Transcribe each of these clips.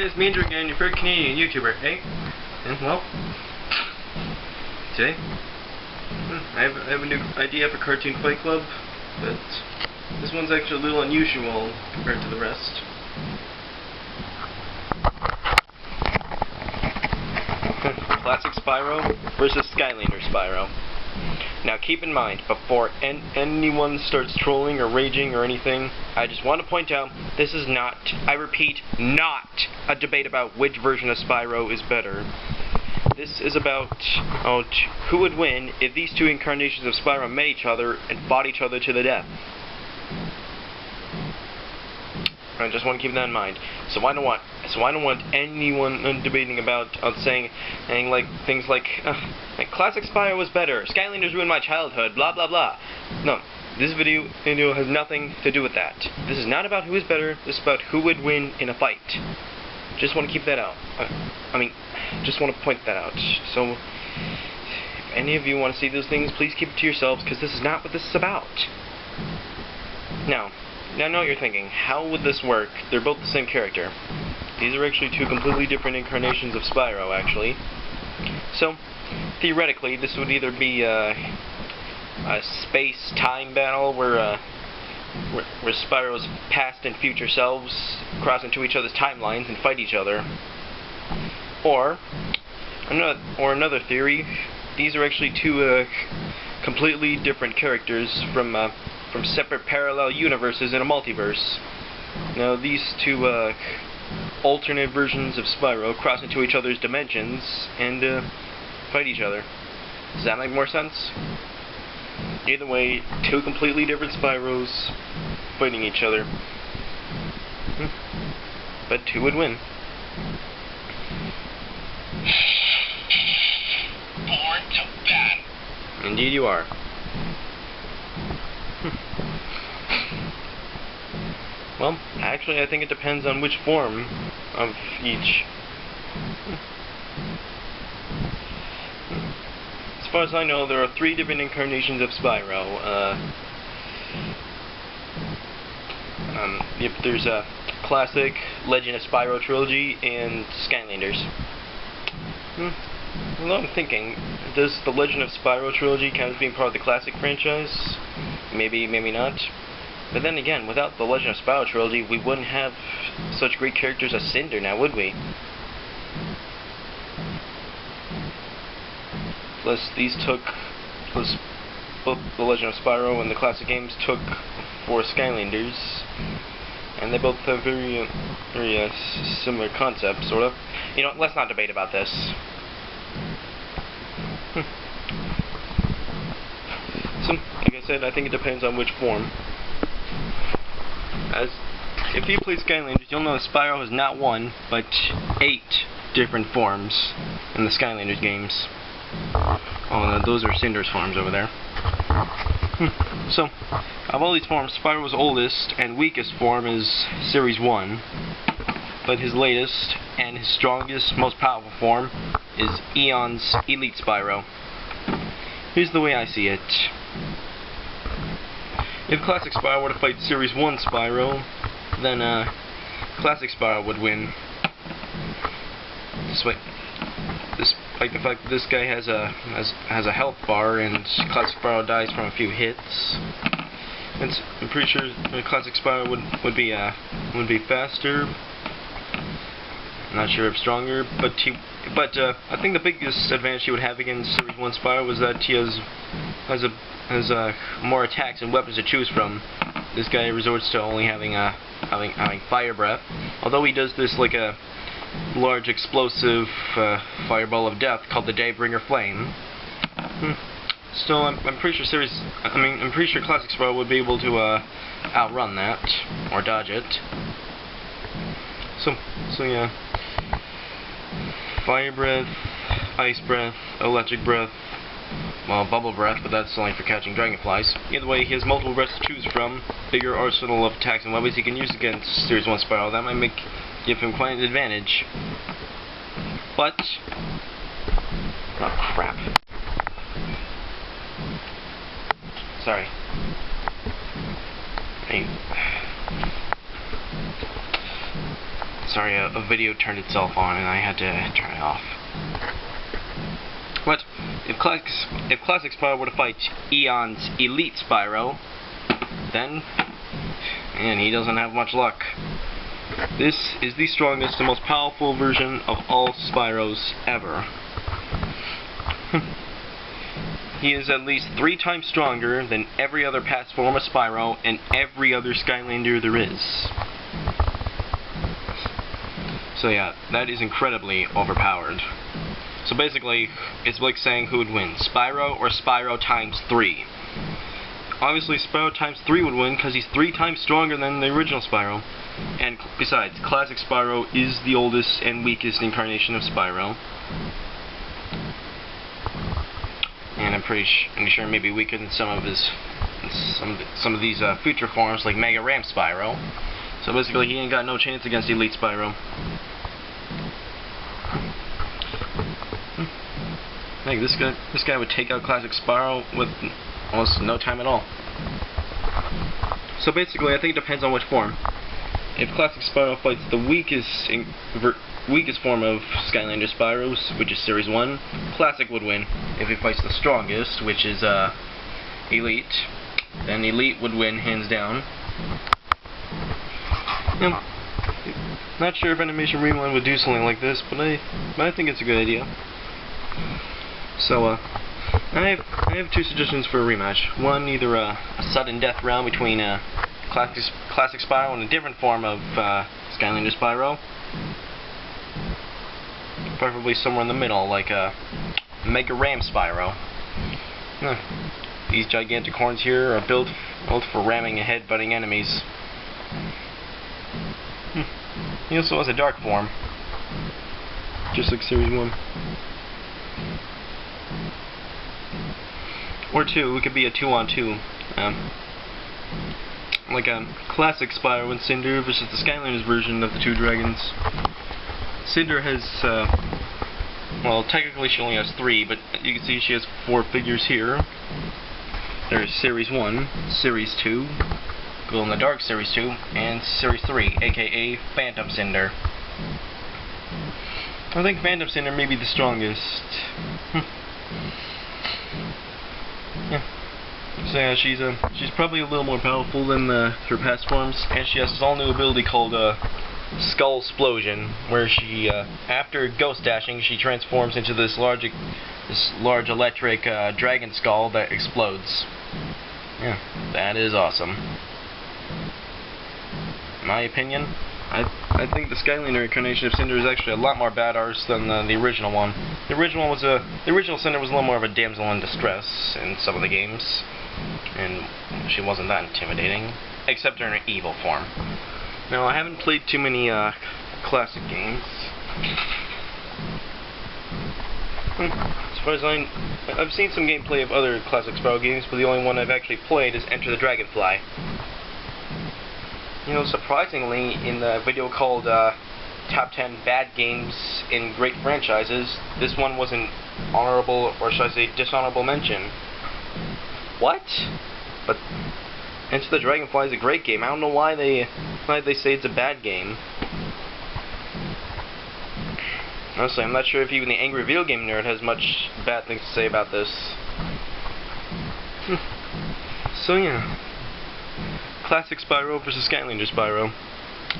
guys, me Andrew again, your favorite Canadian YouTuber, hey? And well, today, I have a new idea for Cartoon Fight Club, but this one's actually a little unusual compared to the rest. Classic Spyro versus Skylanders Spyro. Now keep in mind, before anyone starts trolling or raging or anything, I just want to point out, this is not, I repeat, not a debate about which version of Spyro is better. This is about who would win if these two incarnations of Spyro met each other and fought each other to the death. I just want to keep that in mind. So I don't want anyone debating about saying things like classic Spyro was better, Skylanders ruined my childhood, blah blah blah. No, this video has nothing to do with that. This is not about who is better. This is about who would win in a fight. Just want to keep that out. Just want to point that out. So, if any of you want to see those things, please keep it to yourselves, because this is not what this is about. Now I know what you're thinking. How would this work? They're both the same character. These are actually two completely different incarnations of Spyro, actually. So, theoretically, this would either be a space-time battle where Spyro's past and future selves cross into each other's timelines and fight each other. Or another theory, these are actually two completely different characters from separate parallel universes in a multiverse. Now these two alternate versions of Spyro cross into each other's dimensions and fight each other. Does that make more sense? Either way, two completely different Spyros fighting each other. But who would win? Born to battle. Indeed you are. Well, actually I think it depends on which form of each. As far as I know, there are 3 different incarnations of Spyro. Yep, there's a classic Legend of Spyro trilogy and Skylanders. Well, I'm thinking, does the Legend of Spyro trilogy count as being part of the classic franchise? Maybe, maybe not. But then again, without the Legend of Spyro trilogy, we wouldn't have such great characters as Cinder now, would we? Plus both the Legend of Spyro and the classic games took 4 Skylanders, and they both have very similar concepts, sort of. You know, let's not debate about this. So, like I said, I think it depends on which form. If you play Skylanders, you'll know that Spyro has not 1, but 8 different forms in the Skylanders games. Oh, no, those are Cinder's forms over there. So, of all these forms, Spyro's oldest and weakest form is Series 1, but his latest and his strongest, most powerful form is Eon's Elite Spyro. Here's the way I see it. If Classic Spyro were to fight Series 1 Spyro, then Classic Spyro would win. Despite the fact that this guy has a health bar and Classic Spyro dies from a few hits. I'm pretty sure Classic Spyro would be faster. I'm not sure if stronger, but I think the biggest advantage he would have against Series 1 Spyro was that he has more attacks and weapons to choose from. This guy resorts to only having fire breath, although he does this like a large explosive fireball of death called the Daybringer Flame. Still, I'm pretty sure Classic Spyro would be able to outrun that or dodge it. So yeah, fire breath, ice breath, electric breath. Well, bubble breath, but that's only for catching dragonflies. Either way, he has multiple breaths to choose from, bigger arsenal of attacks and weapons he can use against Series 1 Spyro. That might give him quite an advantage. But... oh, crap. Sorry. Sorry, a video turned itself on and I had to turn it off. But if Classic Spyro were to fight Eon's Elite Spyro, then, man, he doesn't have much luck. This is the strongest and most powerful version of all Spyros ever. He is at least 3 times stronger than every other past form of Spyro and every other Skylander there is. So yeah, that is incredibly overpowered. So basically, it's like saying who would win, Spyro or Spyro times 3. Obviously, Spyro times 3 would win because he's 3 times stronger than the original Spyro. And besides, Classic Spyro is the oldest and weakest incarnation of Spyro. And I'm pretty sure maybe weaker than some of these future forms like Mega Ram Spyro. So basically, he ain't got no chance against Elite Spyro. Like this guy would take out Classic Spyro with almost no time at all. So basically, I think it depends on which form. If Classic Spyro fights the weakest form of Skylander Spyros, which is Series 1, Classic would win. If he fights the strongest, which is Elite, then Elite would win hands down. Not sure if Animation Rewind would do something like this, but I think it's a good idea. So I have 2 suggestions for a rematch. One, either a sudden death round between Classic Spyro and a different form of Skylander Spyro. Preferably somewhere in the middle, like a Mega Ram Spyro. These gigantic horns here are built for ramming and headbutting enemies. He also has a dark form, just like Series 1. Or 2, it could be a 2-on-2. Like a Classic Spyro and Cinder versus the Skylanders version of the 2 dragons. Cinder has, well, technically she only has 3, but you can see she has 4 figures here. There's Series 1, Series 2, Glow in the Dark Series 2, and Series 3, aka Phantom Cinder. I think Phantom Cinder may be the strongest. Yeah. So yeah, she's probably a little more powerful than her past forms, and she has this all-new ability called Skull Explosion, where she, after ghost dashing, she transforms into this large electric dragon skull that explodes. Yeah, that is awesome. In my opinion, I think the Skylander incarnation of Cinder is actually a lot more badass than the original one. The original Cinder was a little more of a damsel in distress in some of the games, and she wasn't that intimidating, except in her evil form. Now, I haven't played too many classic games. As far as I've seen some gameplay of other Classic Spyro games, but the only one I've actually played is Enter the Dragonfly. You know, surprisingly, in the video called Top 10 Bad Games in Great Franchises, this one was an honorable, or should I say dishonorable mention. What? But Enter the Dragonfly is a great game. I don't know why they say it's a bad game. Honestly, I'm not sure if even the angry video game nerd has much bad things to say about this. So yeah. Classic Spyro versus Skylander Spyro.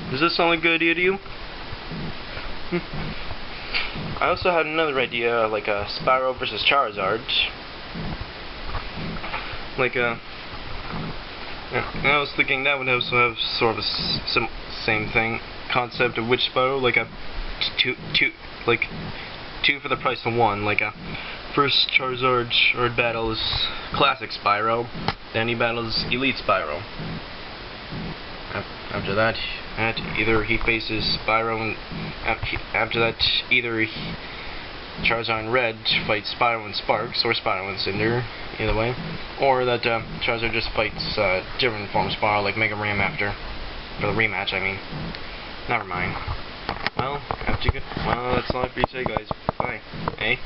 Does this sound like a good idea to you? I also had another idea, like a Spyro versus Charizard. Like a... Yeah, and I was thinking that would also have sort of a same thing, concept of which Spyro, like a two for the price of one. Like a first Charizard battles Classic Spyro, then he battles Elite Spyro. After that, either he faces Spyro, and after that, either Charizard in Red fights Spyro and Sparks, or Spyro and Cinder, either way, or that Charizard just fights different forms of Spyro, like Mega Ram after, for the rematch, I mean. Never mind. Well, that's all I have for you today, guys. Bye. Hey?